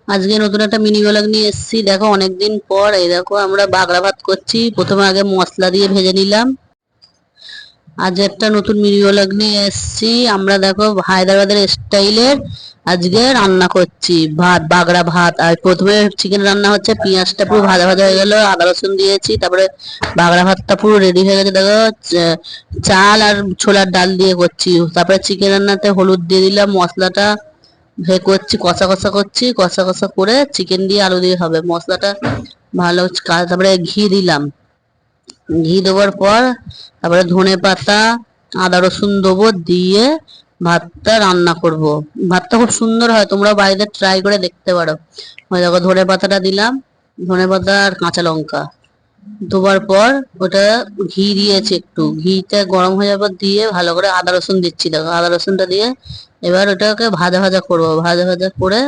আজকে নতুন একটা মিনি ব্লগ নিয়ে এসেছি। দেখো অনেকদিন পর এই দেখো আমরা বাগড়া ভাত করছি। প্রথমে আগে মশলা দিয়ে ভেজে নিলাম। আজ একটা নতুন মিনি ব্লগ নিয়ে এসেছি। আমরা দেখো হায়দ্রাবাদের স্টাইলের আজকে রান্না করছি ভাত, বাগড়া ভাত। আর প্রথমে চিকেন রান্না হচ্ছে, পেঁয়াজটা পুরো ভাজা ভাজা হয়ে গেল, আদা রসুন দিয়েছি, তারপরে বাগড়া ভাতটা পুরো রেডি হয়ে গেছে। দেখো চাল আর ছোলার ডাল দিয়ে করছি। তারপরে চিকেন রান্নাতে হলুদ দিয়ে দিলাম, মশলাটা করছি, কষা কষা করছি, কষা কষা করে চিকেন দিয়ে আলু দিয়ে হবে মশলাটা ভালো। তারপরে ঘি দিলাম, ঘি দেওয়ার পর তারপরে ধনে পাতা, আদা রসুন দেবো, দিয়ে ভাতটা রান্না করব। ভাতটা খুব সুন্দর হয়, তোমরা বাড়িতে ট্রাই করে দেখতে পারো। ওই দেখো ধনে পাতাটা দিলাম, ধনে পাতা আর কাঁচা লঙ্কা দেওয়ার পর ওটা ঘি দিয়েছি, একটু ঘিটা গরম হয়ে যাবার দিয়ে ভালো করে আদা রসুন দিচ্ছি। দেখো আদা রসুনটা দিয়ে এবার ওটাকে ভাজা ভাজা করবো, ভাজা ভাজা করে